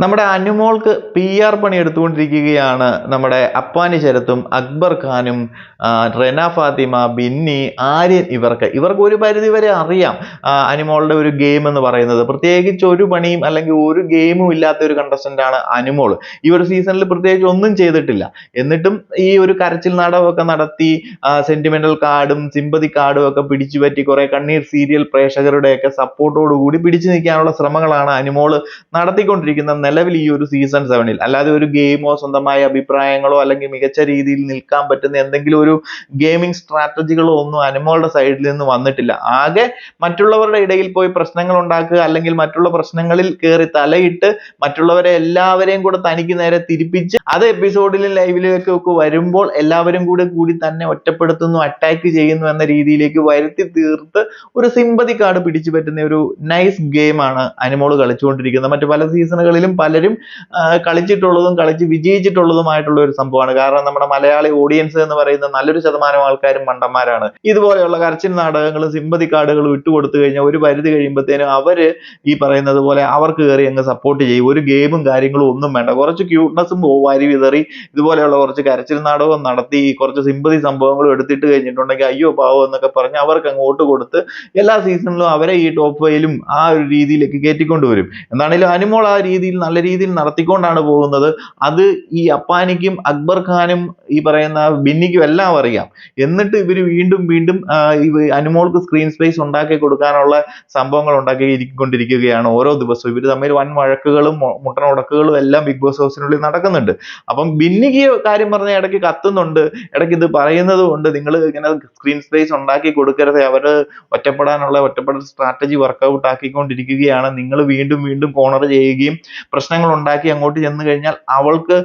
നമ്മുടെ അനുമോൾക്ക് PR പണി എടുത്തുകൊണ്ടിരിക്കുകയാണ് നമ്മുടെ അപ്പാനി ശരത്തും അക്ബർ ഖാനും റെന ഫാത്തിമ ബിന്നി ആര്യൻ ഇവർക്ക് ഒരു പരിധി വരെ അറിയാം അനുമോളുടെ ഒരു ഗെയിം എന്ന് പറയുന്നത്. പ്രത്യേകിച്ച് ഒരു പണിയും അല്ലെങ്കിൽ ഒരു ഗെയിമും ഇല്ലാത്ത ഒരു കണ്ടസ്റ്റന്റ് ആണ് അനുമോൾ. ഈ ഒരു സീസണിൽ പ്രത്യേകിച്ച് ഒന്നും ചെയ്തിട്ടില്ല. എന്നിട്ടും ഈ ഒരു കരച്ചിൽ നാടകമൊക്കെ നടത്തി സെന്റിമെന്റൽ കാർഡും സിമ്പതി കാർഡും ഒക്കെ പിടിച്ചു പറ്റി കുറെ കണ്ണീർ സീരിയൽ പ്രേക്ഷകരുടെയൊക്കെ സപ്പോർട്ടോടുകൂടി പിടിച്ചു നിൽക്കാനുള്ള ശ്രമങ്ങളാണ് അനുമോൾ നടത്തിക്കൊണ്ടിരിക്കുന്നത് നിലവിൽ ഈ ഒരു സീസൺ 7-ൽ. അല്ലാതെ ഒരു ഗെയിമോ സ്വന്തമായ അഭിപ്രായങ്ങളോ അല്ലെങ്കിൽ മികച്ച രീതിയിൽ നിൽക്കാൻ പറ്റുന്ന എന്തെങ്കിലും ഒരു ഗെയിമിംഗ് സ്ട്രാറ്റജികളോ ഒന്നും അനുമോളുടെ സൈഡിൽ നിന്ന് വന്നിട്ടില്ല. ആകെ മറ്റുള്ളവരുടെ ഇടയിൽ പോയി പ്രശ്നങ്ങൾ ഉണ്ടാക്കുക അല്ലെങ്കിൽ മറ്റുള്ള പ്രശ്നങ്ങളിൽ കയറി തലയിട്ട് മറ്റുള്ളവരെ എല്ലാവരെയും കൂടെ തനിക്ക് നേരെ തിരിപ്പിച്ച് അത് എപ്പിസോഡിലും ലൈവിലേക്ക് ഒക്കെ വരുമ്പോൾ എല്ലാവരും കൂടി തന്നെ ഒറ്റപ്പെടുത്തുന്നു, അറ്റാക്ക് ചെയ്യുന്നു എന്ന രീതിയിലേക്ക് വരുത്തി തീർത്ത് ഒരു സിമ്പതി കാർഡ് പിടിച്ചു പറ്റുന്ന ഒരു നൈസ് ഗെയിമാണ് അനുമോൾ കളിച്ചുകൊണ്ടിരിക്കുന്നത്. മറ്റു പല സീസണുകളിലും പലരും കളിച്ചിട്ടുള്ളതും കളിച്ച് വിജയിച്ചിട്ടുള്ളതുമായിട്ടുള്ള ഒരു സംഭവമാണ്. കാരണം നമ്മുടെ മലയാളി ഓഡിയൻസ് എന്ന് പറയുന്ന നല്ലൊരു ശതമാനം ആൾക്കാരും മണ്ടന്മാരാണ്. ഇതുപോലെയുള്ള കരച്ചിൽ നാടകങ്ങളും സിമ്പതി കാർഡുകളും ഇട്ടുകൊടുത്തു കഴിഞ്ഞാൽ ഒരു പരിധി കഴിയുമ്പോഴത്തേനും അവര് ഈ പറയുന്നത് പോലെ അവർക്ക് കയറി അങ്ങ് സപ്പോർട്ട് ചെയ്യും. ഒരു ഗെയിമും കാര്യങ്ങളും ഒന്നും വേണ്ട, കുറച്ച് ക്യൂട്ട്നെസ്സും വാരി വിതറി ഇതുപോലെയുള്ള കുറച്ച് കരച്ചിൽ നാടകം നടത്തി കുറച്ച് സിമ്പതി സംഭവങ്ങളും എടുത്തിട്ട് കഴിഞ്ഞിട്ടുണ്ടെങ്കിൽ അയ്യോ പാവം എന്നൊക്കെ പറഞ്ഞ് അവർക്ക് അങ്ങോട്ട് കൊടുത്ത് എല്ലാ സീസണിലും അവരെ ഈ ടോപ്പ് 5-ലും ആ ഒരു രീതിയിലേക്ക് കയറ്റിക്കൊണ്ടുവരും. എന്താണെങ്കിലും അനുമോൾ ആ രീതിയിൽ നല്ല രീതിയിൽ നടത്തിക്കൊണ്ടാണ് പോകുന്നത്. അത് ഈ അപ്പാനിക്കും അക്ബർ ഖാനും ഈ പറയുന്ന ബിന്നിക്കും എല്ലാം അറിയാം. എന്നിട്ട് ഇവർ വീണ്ടും അനുമോൾക്ക് സ്ക്രീൻ സ്പേസ് ഉണ്ടാക്കി കൊടുക്കാനുള്ള സംഭവങ്ങൾ ഉണ്ടാക്കിക്കൊണ്ടിരിക്കുകയാണ് ഓരോ ദിവസവും. ഇവർ തമ്മിൽ വൻ വഴക്കുകളും മുട്ടനുടക്കുകളും എല്ലാം ബിഗ് ബോസ് ഹൗസിനുള്ളിൽ നടക്കുന്നുണ്ട്. അപ്പം ബിന്നിക്ക് കാര്യം പറഞ്ഞ ഇടയ്ക്ക് കത്തുന്നുണ്ട്, ഇടയ്ക്ക് ഇത് പറയുന്നത് കൊണ്ട് നിങ്ങൾ ഇങ്ങനെ സ്ക്രീൻ സ്പേസ് ഉണ്ടാക്കി കൊടുക്കരുത്, അവര് ഒറ്റപ്പെടൽ സ്ട്രാറ്റജി വർക്കൗട്ട് ആക്കിക്കൊണ്ടിരിക്കുകയാണ്, നിങ്ങൾ വീണ്ടും കോർണർ ചെയ്യുകയും പ്രശ്നങ്ങൾ ഉണ്ടാക്കി അങ്ങോട്ട് ചെന്ന് കഴിഞ്ഞാൽ അവൾക്ക്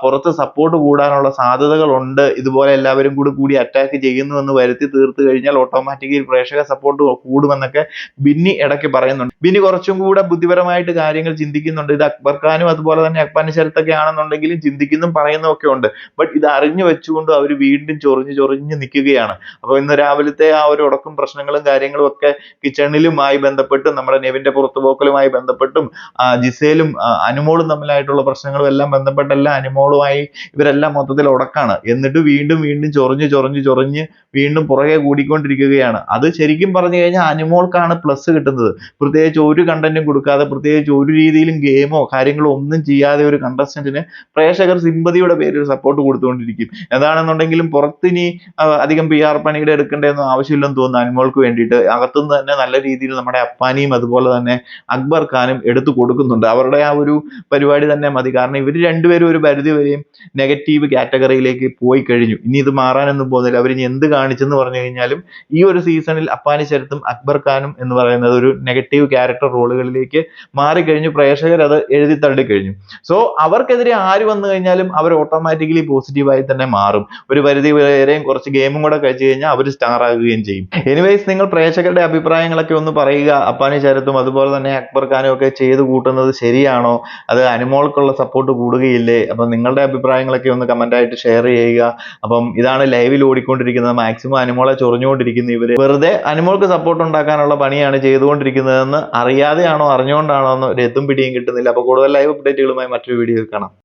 പുറത്ത് സപ്പോർട്ട് കൂടാനുള്ള സാധ്യതകളുണ്ട്, ഇതുപോലെ എല്ലാവരും കൂടി അറ്റാക്ക് ചെയ്യുന്നു എന്ന് വരുത്തി തീർത്ത് കഴിഞ്ഞാൽ ഓട്ടോമാറ്റിക്കലി പ്രേക്ഷക സപ്പോർട്ട് കൂടുമെന്നൊക്കെ ബിന്നി ഇടയ്ക്ക് പറയുന്നുണ്ട്. ബിന്നി കുറച്ചും കൂടെ ബുദ്ധിപരമായിട്ട് കാര്യങ്ങൾ ചിന്തിക്കുന്നുണ്ട്. ഇത് അക്ബർ ഖാനും അതുപോലെ തന്നെ അപ്പാനി ശരത്തൊക്കെ ആണെന്നുണ്ടെങ്കിലും ചിന്തിക്കുന്നതും പറയുന്നതും ഒക്കെ ഉണ്ട്. ബട്ട് ഇത് അറിഞ്ഞു വെച്ചുകൊണ്ട് അവർ വീണ്ടും ചൊറിഞ്ഞ് നിൽക്കുകയാണ്. അപ്പോൾ ഇന്ന് രാവിലത്തെ ആ ഒരു ഉടക്കും പ്രശ്നങ്ങളും കാര്യങ്ങളും ഒക്കെ കിച്ചണിലുമായി ബന്ധപ്പെട്ടും നമ്മുടെ നെവിന്റെ പുറത്തുപോക്കലുമായി ബന്ധപ്പെട്ടും ജിസേലും അനുമോളും തമ്മിലായിട്ടുള്ള പ്രശ്നങ്ങളും എല്ലാം ബന്ധപ്പെട്ടെല്ലാം അനുമോളുമായി ഇവരെല്ലാം മൊത്തത്തിൽ ഉടക്കാണ്. എന്നിട്ട് വീണ്ടും ചൊറിഞ്ഞ് വീണ്ടും പുറകെ കൂടിക്കൊണ്ടിരിക്കുകയാണ്. അത് ശരിക്കും പറഞ്ഞു കഴിഞ്ഞാൽ അനുമോൾക്കാണ് പ്ലസ് കിട്ടുന്നത്. പ്രത്യേകിച്ച് ഒരു കണ്ടന്റും കൊടുക്കാതെ, പ്രത്യേകിച്ച് ഒരു രീതിയിലും ഗെയിമോ കാര്യങ്ങളോ ഒന്നും ചെയ്യാതെ ഒരു കണ്ടസ്റ്റന്റിന് പ്രേക്ഷകർ സിമ്പതിയുടെ പേരിൽ സപ്പോർട്ട് കൊടുത്തുകൊണ്ടിരിക്കും. എന്താണെന്നുണ്ടെങ്കിലും പുറത്തിനി അധികം PR പണിയുടെ എടുക്കേണ്ടതൊന്നും ആവശ്യമില്ലെന്ന് തോന്നുന്നു അനുമോൾക്ക് വേണ്ടിയിട്ട്. അകത്തുനിന്ന് തന്നെ നല്ല രീതിയിൽ നമ്മുടെ അപ്പാനിയും അതുപോലെ തന്നെ അക്ബർ ഖാനും എടുത്തു കൊടുക്കുന്നുണ്ട്. അവരുടെ ആ ഒരു പരിപാടി തന്നെ മതി. കാരണം ഇവർ രണ്ടുപേരും ഒരു പരിധി വരെയും നെഗറ്റീവ് കാറ്റഗറിയിലേക്ക് പോയി കഴിഞ്ഞു. ഇനി ഇത് മാറാനൊന്നും പോകുന്നില്ല. അവരിനി എന്ത് കാണിച്ചെന്ന് പറഞ്ഞു കഴിഞ്ഞാലും ഈ ഒരു സീസണിൽ അപ്പാനി ശരത്തും അക്ബർ ഖാനും എന്ന് പറയുന്നത് ഒരു നെഗറ്റീവ് ക്യാരക്ടർ റോളുകളിലേക്ക് മാറിക്കഴിഞ്ഞു. പ്രേക്ഷകർ അത് എഴുതി തള്ളിക്കഴിഞ്ഞു. സോ അവർക്കെതിരെ ആര് വന്നു കഴിഞ്ഞാലും അവർ ഓട്ടോമാറ്റിക്കലി പോസിറ്റീവായി തന്നെ മാറും. ഒരു പരിധി വരെയും കുറച്ച് ഗെയിമും കൂടെ കഴിച്ചു കഴിഞ്ഞാൽ അവർ സ്റ്റാർ ആകുകയും ചെയ്യും. എനിവേസ്, നിങ്ങൾ പ്രേക്ഷകരുടെ അഭിപ്രായങ്ങളൊക്കെ ഒന്ന് പറയുക. അപ്പാനി ശരത്തും അതുപോലെ തന്നെ അക്ബർ ഖാനും ഒക്കെ ചെയ്ത് കൂട്ടുന്നത് ശരിയാണോ? അത് അനുമോൾക്കുള്ള സപ്പോർട്ട് കൂടുകയില്ലേ? അപ്പം നിങ്ങളുടെ അഭിപ്രായങ്ങളൊക്കെ ഒന്ന് കമന്റ് ആയിട്ട് ഷെയർ ചെയ്യുക. അപ്പം ഇതാണ് ലൈവിൽ ഓടിക്കൊണ്ടിരിക്കുന്നത്. മാക്സിമം അനുമോളെ ചൊറിഞ്ഞുകൊണ്ടിരിക്കുന്ന ഇവര് വെറുതെ അനുമോൾക്ക് സപ്പോർട്ട് ഉണ്ടാക്കാനുള്ള പണിയാണ് ചെയ്തുകൊണ്ടിരിക്കുന്നതെന്ന് അറിയാതെയാണോ അറിഞ്ഞുകൊണ്ടാണോ എന്ന് ഒരു എത്തും പിടിയും കിട്ടുന്നില്ല. അപ്പോൾ കൂടുതൽ ലൈവ് അപ്ഡേറ്റുകളുമായി മറ്റൊരു വീഡിയോയിൽ കാണാം.